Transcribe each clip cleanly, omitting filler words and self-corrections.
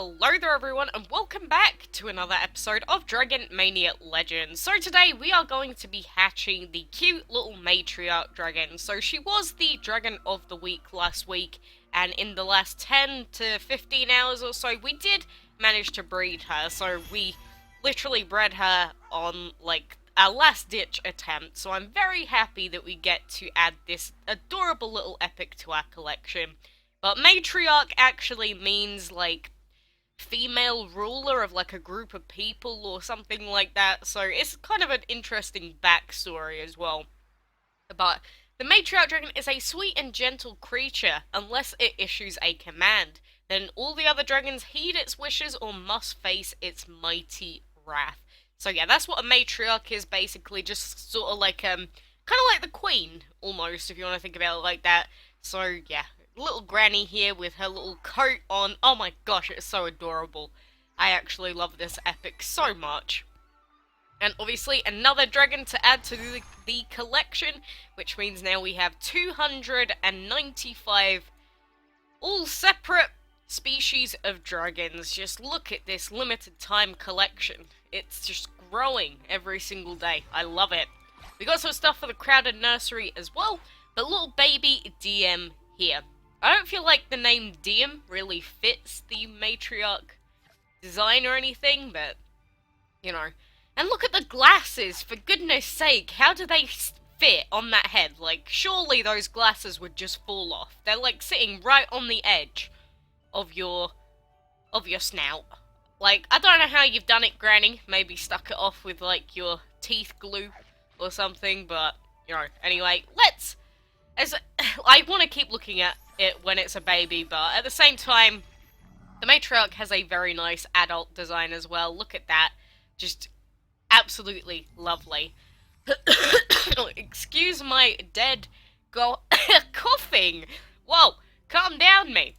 Hello there everyone and welcome back to another episode of Dragon Mania Legends. So today we are going to be hatching the cute little Matriarch Dragon. So she was the Dragon of the Week last week, and in the last 10 to 15 hours or so we did manage to breed her. So we literally bred her on like our last ditch attempt. So I'm very happy that we get to add this adorable little epic to our collection. But Matriarch actually means like female ruler of like a group of people or something like that, so it's kind of an interesting backstory as well. But the Matriarch Dragon is a sweet and gentle creature unless it issues a command. Then all the other dragons heed its wishes or must face its mighty wrath. So yeah, that's what a Matriarch is basically, just sort of like kind of like the Queen almost, if you want to think about it like that. So yeah, little granny here with her little coat on. Oh my gosh, it's so adorable. I actually love this epic so much. And obviously another dragon to add to the collection, which means now we have 295 all separate species of dragons. Just look at this limited time collection. It's just growing every single day. I love it. We got some stuff for the crowded nursery as well, but little baby DM here. I don't feel like the name DM really fits the Matriarch design or anything, but, you know. And look at the glasses, for goodness sake, how do they fit on that head? Like, surely those glasses would just fall off. They're like sitting right on the edge of your snout. Like, I don't know how you've done it, Granny. Maybe stuck it off with, like, your teeth glue or something, but, you know, anyway, I want to keep looking at it when it's a baby, but at the same time, the Matriarch has a very nice adult design as well. Look at that. Just absolutely lovely. Excuse my dead coughing. Whoa, calm down me.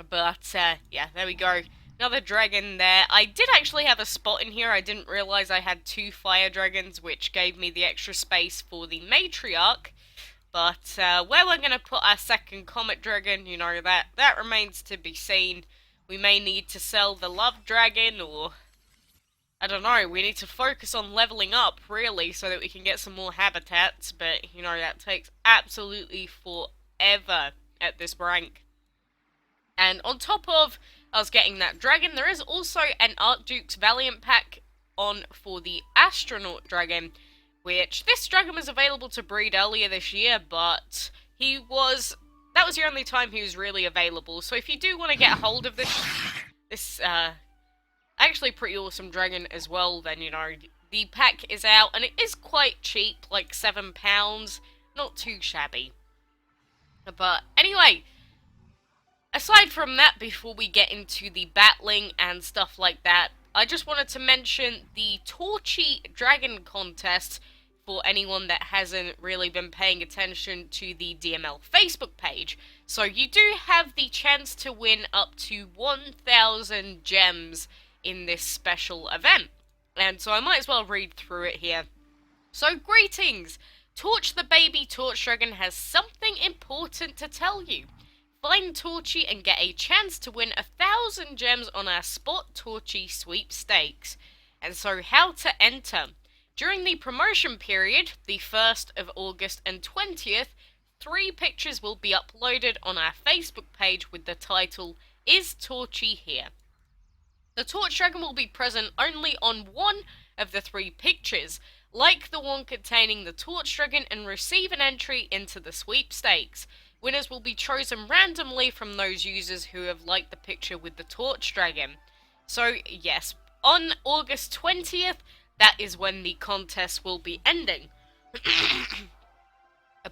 But, yeah, there we go. Another dragon there. I did actually have a spot in here. I didn't realize I had 2 fire dragons, which gave me the extra space for the Matriarch. But where we're going to put our second comet dragon, you know, that remains to be seen. We may need to sell the love dragon, or I don't know, we need to focus on leveling up, really, so that we can get some more habitats. But, you know, that takes absolutely forever at this rank. And on top of us getting that dragon, there is also an Archduke's Valiant pack on for the Astronaut dragon, which this dragon was available to breed earlier this year, but that was the only time he was really available. So if you do want to get a hold of this actually pretty awesome dragon as well, then, you know, the pack is out, and it is quite cheap, like £7, not too shabby. But anyway, aside from that, before we get into the battling and stuff like that, I just wanted to mention the Torchy Dragon contest for anyone that hasn't really been paying attention to the DML Facebook page. So you do have the chance to win up to 1,000 gems in this special event. And so I might as well read through it here. So greetings! Torch the baby Torch Dragon has something important to tell you. Find Torchy and get a chance to win 1,000 gems on our Spot Torchy sweepstakes. And so how to enter. During the promotion period, the 1st of August and 20th, 3 pictures will be uploaded on our Facebook page with the title, Is Torchy Here? The Torch Dragon will be present only on one of the 3 pictures, like the one containing the Torch Dragon, and receive an entry into the sweepstakes. Winners will be chosen randomly from those users who have liked the picture with the Torch Dragon. So, yes, on August 20th, that is when the contest will be ending.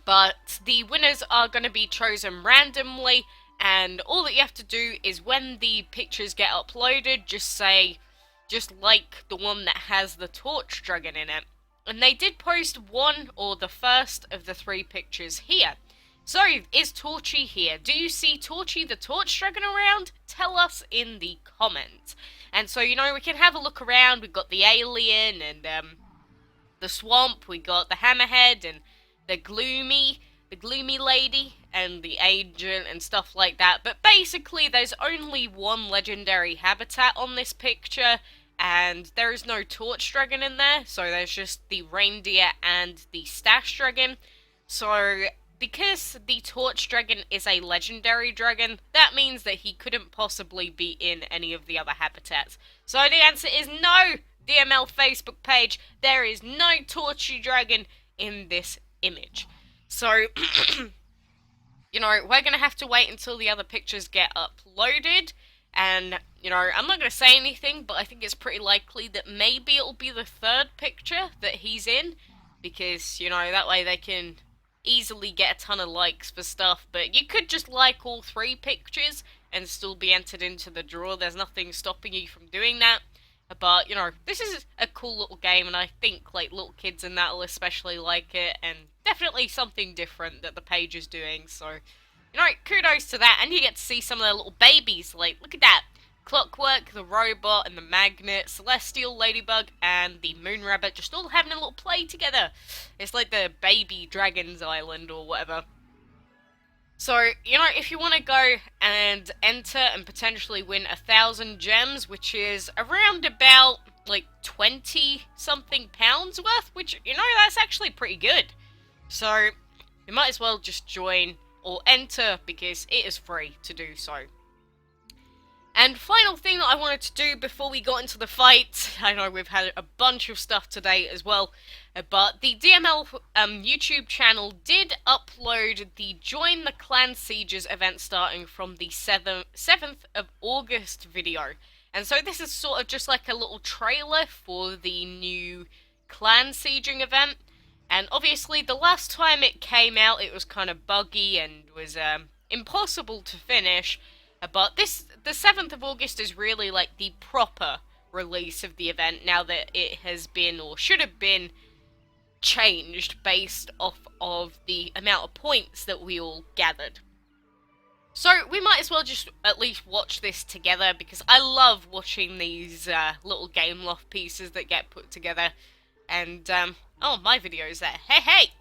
But the winners are going to be chosen randomly, and all that you have to do is when the pictures get uploaded, just like the one that has the Torch Dragon in it. And they did post one or the first of the 3 pictures here. So, is Torchy here? Do you see Torchy the Torch Dragon around? Tell us in the comments. And so, you know, we can have a look around. We've got the alien and the swamp. We got the hammerhead and the gloomy. the gloomy lady and the agent and stuff like that. But basically, there's only one legendary habitat on this picture, and there is no torch dragon in there, so there's just the reindeer and the stash dragon. So, because the torch dragon is a legendary dragon, that means that he couldn't possibly be in any of the other habitats. So the answer is no! DML Facebook page, there is no Torchy dragon in this image. So, you know, we're going to have to wait until the other pictures get uploaded. And, you know, I'm not going to say anything, but I think it's pretty likely that maybe it'll be the third picture that he's in. Because, you know, that way they can easily get a ton of likes for stuff. But you could just like all 3 pictures and still be entered into the draw. There's nothing stopping you from doing that. But, you know, this is a cool little game, and I think, like, little kids and that will especially like it, and definitely something different that the page is doing, so, you know, kudos to that, and you get to see some of their little babies, like, look at that, Clockwork, the robot, and the magnet, Celestial, Ladybug, and the Moon Rabbit, just all having a little play together. It's like the baby dragon's island, or whatever. So, you know, if you want to go and enter and potentially win 1,000 gems, which is around about, like, 20-something pounds worth, which, you know, that's actually pretty good. So, you might as well just join or enter, because it is free to do so. And final thing that I wanted to do before we got into the fight, I know we've had a bunch of stuff today as well, but the DML YouTube channel did upload the Join the Clan Sieges event starting from the 7th of August video. And so this is sort of just like a little trailer for the new clan sieging event. And obviously the last time it came out it was kind of buggy and was impossible to finish. But the 7th of August is really like the proper release of the event now that it has been, or should have been, changed based off of the amount of points that we all gathered. So we might as well just at least watch this together, because I love watching these little game loft pieces that get put together. And, oh, my video's there. Hey, hey!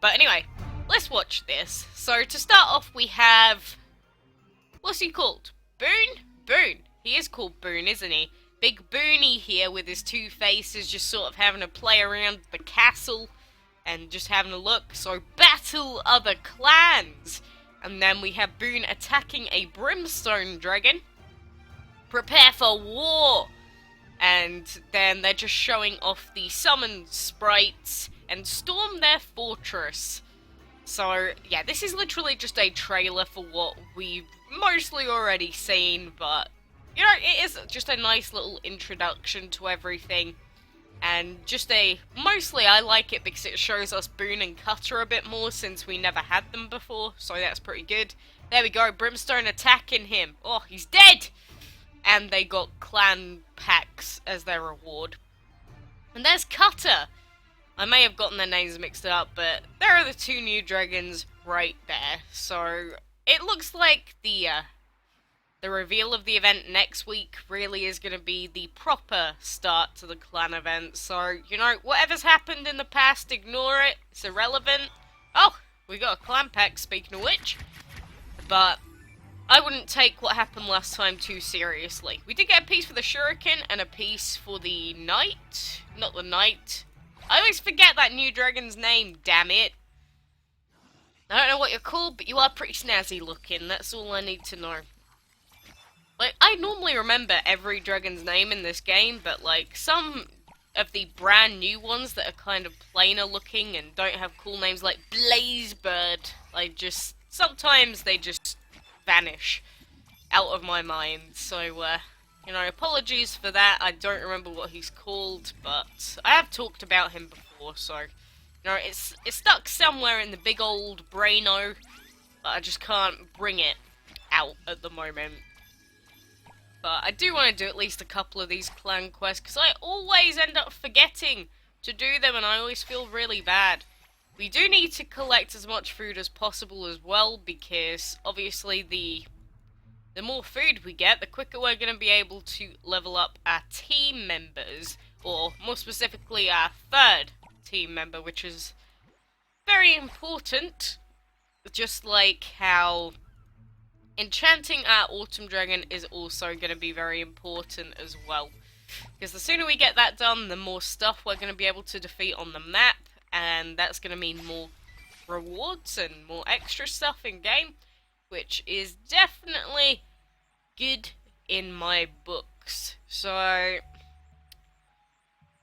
But anyway, let's watch this. So to start off we have... what's he called? Boone? Boone. He is called Boone, isn't he? Big Booney here with his 2 faces, just sort of having a play around the castle and just having a look. So, battle other clans. And then we have Boone attacking a brimstone dragon. Prepare for war. And then they're just showing off the summoned sprites and storm their fortress. So, yeah, this is literally just a trailer for what we've mostly already seen, but, you know, it is just a nice little introduction to everything, and just mostly I like it because it shows us Boone and Cutter a bit more, since we never had them before, so that's pretty good. There we go, Brimstone attacking him. Oh, he's dead! And they got clan packs as their reward. And there's Cutter! I may have gotten their names mixed up, but there are the 2 new dragons right there. So it looks like the reveal of the event next week really is going to be the proper start to the clan event. So, you know, whatever's happened in the past, ignore it. It's irrelevant. Oh, we got a clan pack, speaking of which. But I wouldn't take what happened last time too seriously. We did get a piece for the shuriken and a piece for the knight. Not the knight. I always forget that new dragon's name, damn it. I don't know what you're called, but you are pretty snazzy looking. That's all I need to know. Like, I normally remember every dragon's name in this game, but, like, some of the brand new ones that are kind of plainer looking and don't have cool names, like Blazebird, sometimes they just vanish out of my mind. So, you know, apologies for that. I don't remember what he's called, but I have talked about him before, so, you know, it's stuck somewhere in the big old braino, but I just can't bring it out at the moment. But I do want to do at least a couple of these clan quests, because I always end up forgetting to do them, and I always feel really bad. We do need to collect as much food as possible as well, because obviously the more food we get, the quicker we're going to be able to level up our team members, or more specifically our 3rd team member, which is very important. just like how enchanting our Autumn Dragon is also going to be very important as well. Because the sooner we get that done, the more stuff we're going to be able to defeat on the map, and that's going to mean more rewards and more extra stuff in game, which is definitely good in my books. So,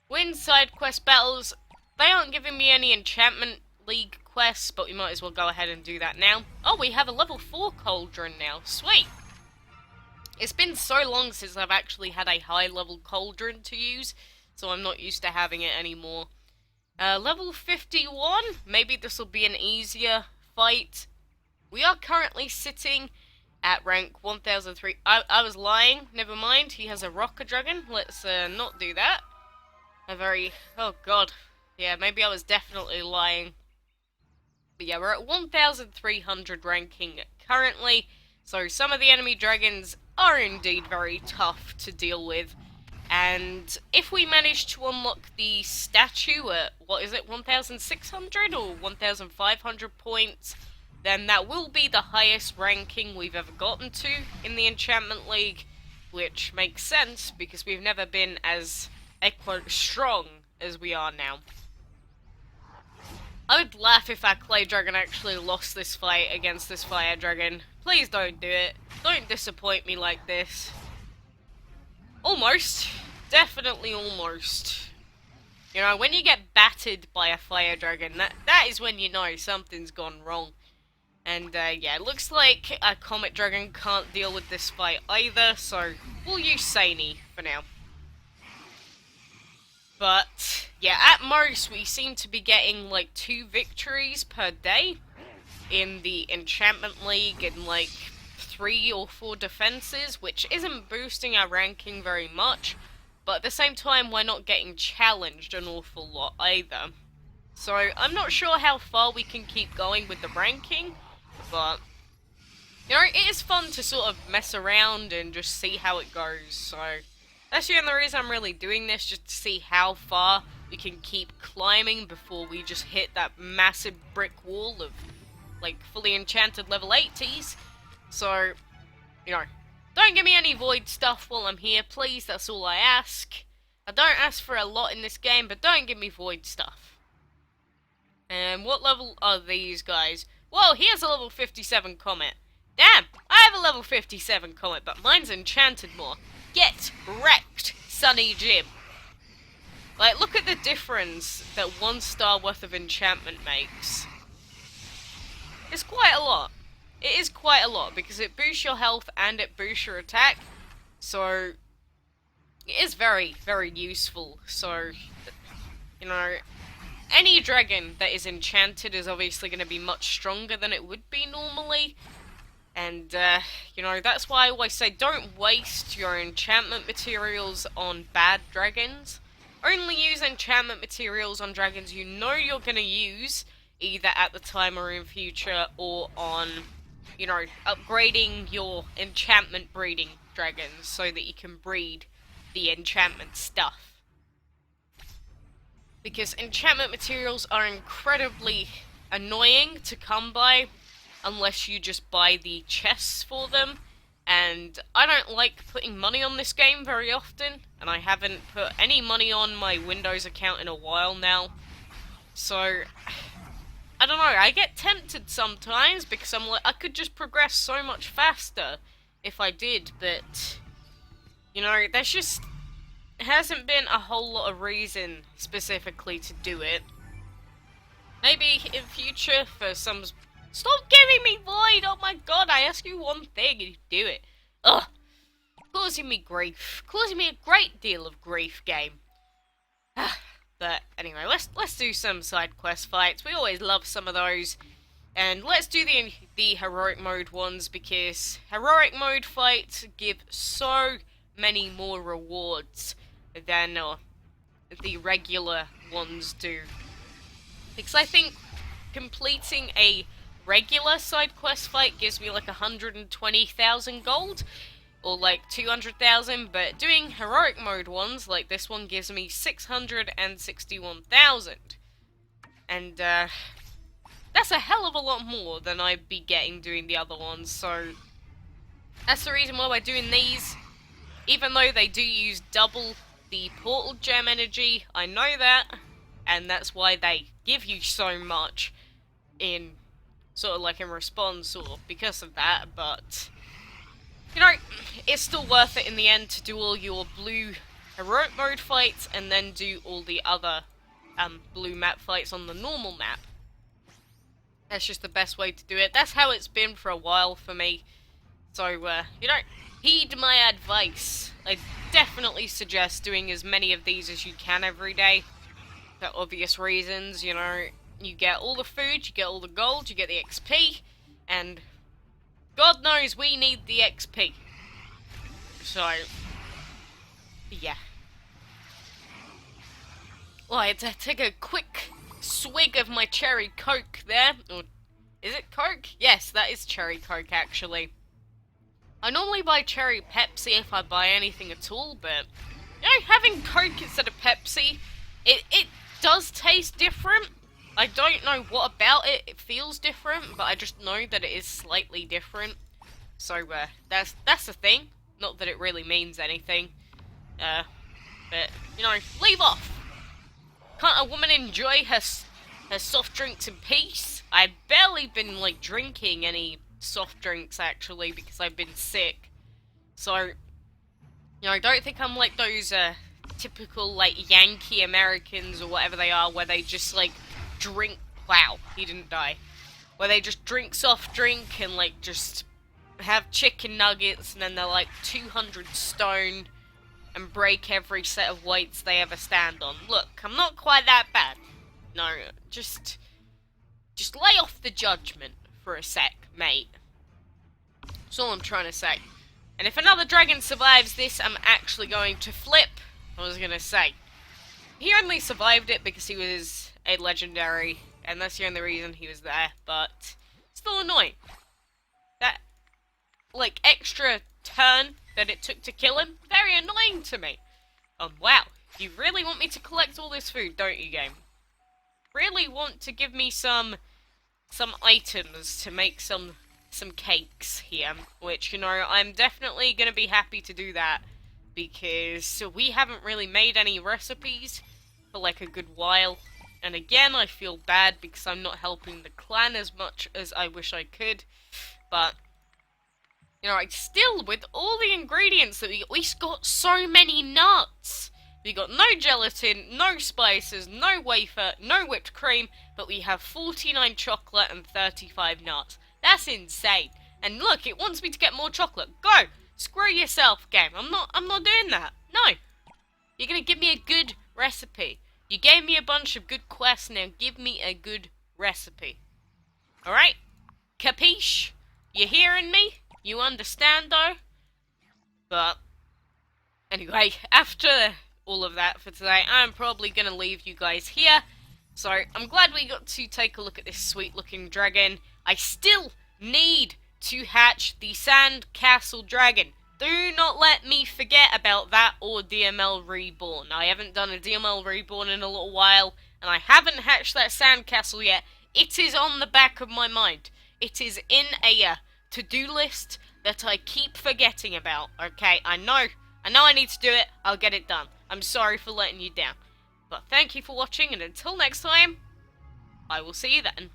win side quest battles. They aren't giving me any enchantment league quests, but we might as well go ahead and do that now. Oh, we have a level 4 cauldron now. Sweet! It's been so long since I've actually had a high level cauldron to use, so I'm not used to having it anymore. Level 51, maybe this will be an easier fight. We are currently sitting at rank 1003. I was lying, never mind, he has a rocker dragon. Let's not do that. Oh god. Yeah, maybe I was definitely lying. But yeah, we're at 1300 ranking currently, so some of the enemy dragons are indeed very tough to deal with. And if we manage to unlock the statue at, what is it, 1600 or 1500 points, then that will be the highest ranking we've ever gotten to in the Enchantment League, which makes sense because we've never been as strong as we are now. I would laugh if our clay dragon actually lost this fight against this fire dragon. Please don't do it. Don't disappoint me like this. Almost. Definitely almost. You know, when you get battered by a fire dragon, that is when you know something's gone wrong. And yeah, it looks like a comet dragon can't deal with this fight either, so we'll use Saini for now. But yeah, at most we seem to be getting like 2 victories per day in the Enchantment League and like 3 or 4 defenses, which isn't boosting our ranking very much, but at the same time we're not getting challenged an awful lot either. So I'm not sure how far we can keep going with the ranking, but you know, it is fun to sort of mess around and just see how it goes, so that's the only reason I'm really doing this, just to see how far we can keep climbing before we just hit that massive brick wall of, like, fully enchanted level 80s. So, you know, don't give me any void stuff while I'm here, please, that's all I ask. I don't ask for a lot in this game, but don't give me void stuff. And what level are these guys? Whoa, he has a level 57 comet. Damn, I have a level 57 comet, but mine's enchanted more. Get wrecked, Sunny Jim. Like, look at the difference that 1 star worth of enchantment makes. It's quite a lot. It is quite a lot, because it boosts your health and it boosts your attack. So, it is very, very useful. So, you know, any dragon that is enchanted is obviously going to be much stronger than it would be normally. And, you know, that's why I always say don't waste your enchantment materials on bad dragons. Only use enchantment materials on dragons you know you're going to use, either at the time or in future, or on, you know, upgrading your enchantment breeding dragons so that you can breed the enchantment stuff. Because enchantment materials are incredibly annoying to come by, unless you just buy the chests for them, and I don't like putting money on this game very often, and I haven't put any money on my Windows account in a while now, so I don't know, I get tempted sometimes because I'm like, I could just progress so much faster if I did, but you know, there's just hasn't been a whole lot of reason specifically to do it. Maybe in future for some. Stop giving me void! Oh my god, I ask you one thing and you do it. Ugh. Causing me grief. Causing me a great deal of grief, game. But anyway, let's do some side quest fights. We always love some of those. And let's do the heroic mode ones, because heroic mode fights give so many more rewards than the regular ones do. Because I think completing a regular side quest fight gives me like 120,000 gold, or like 200,000, but doing heroic mode ones, like this one, gives me 661,000. And, that that's a hell of a lot more than I'd be getting doing the other ones, so that's the reason why we're doing these. Even though they do use double the portal gem energy, I know that, and that's why they give you so much in sort of like in response or because of that, but you know, it's still worth it in the end to do all your blue heroic mode fights and then do all the other blue map fights on the normal map. That's just the best way to do it. That's how it's been for a while for me. So, you know, heed my advice. I definitely suggest doing as many of these as you can every day. For obvious reasons, you know, you get all the food, you get all the gold, you get the XP, and God knows we need the XP. So, yeah. Well, I had to take a quick swig of my cherry coke there. Or, is it Coke? Yes, that is cherry coke, actually. I normally buy cherry Pepsi if I buy anything at all, but, you know, having Coke instead of Pepsi, it does taste different. I don't know what about it, it feels different, but I just know that it is slightly different. So, that's the thing. Not that it really means anything. But, you know, leave off. Can't a woman enjoy her soft drinks in peace? I've barely been, like, drinking any soft drinks, actually, because I've been sick. So, you know, I don't think I'm like those, typical, like, Yankee Americans or whatever they are, where they just, like, drink... Wow, he didn't die. Where they just drink soft drink and, like, just have chicken nuggets and then they're, like, 200 stone and break every set of weights they ever stand on. Look, I'm not quite that bad. No, just lay off the judgment for a sec, mate. That's all I'm trying to say. And if another dragon survives this, I'm actually going to flip. I was gonna say. He only survived it because he was a legendary, and that's the only reason he was there, but still annoying. That, like, extra turn that it took to kill him, very annoying to me. Wow, you really want me to collect all this food, don't you, game? Really want to give me some items to make some cakes here, which, you know, I'm definitely gonna be happy to do that, because we haven't really made any recipes for, like, a good while, and again, I feel bad because I'm not helping the clan as much as I wish I could, but, you know, like, still, with all the ingredients that we got so many nuts! We got no gelatin, no spices, no wafer, no whipped cream, but we have 49 chocolate and 35 nuts. That's insane. And look, it wants me to get more chocolate. Go! Screw yourself, game. I'm not doing that. No. You're gonna give me a good recipe. You gave me a bunch of good quests, now give me a good recipe. Alright? Capiche? You hearing me? You understand, though? But, anyway, after all of that for today, I'm probably gonna leave you guys here. So, I'm glad we got to take a look at this sweet-looking dragon. I still need to hatch the Sand Castle Dragon. Do not let me forget about that or DML Reborn. I haven't done a DML Reborn in a little while, and I haven't hatched that Sand Castle yet. It is on the back of my mind. It is in a to-do list that I keep forgetting about, okay? I know I need to do it. I'll get it done. I'm sorry for letting you down. But thank you for watching, and until next time, I will see you then.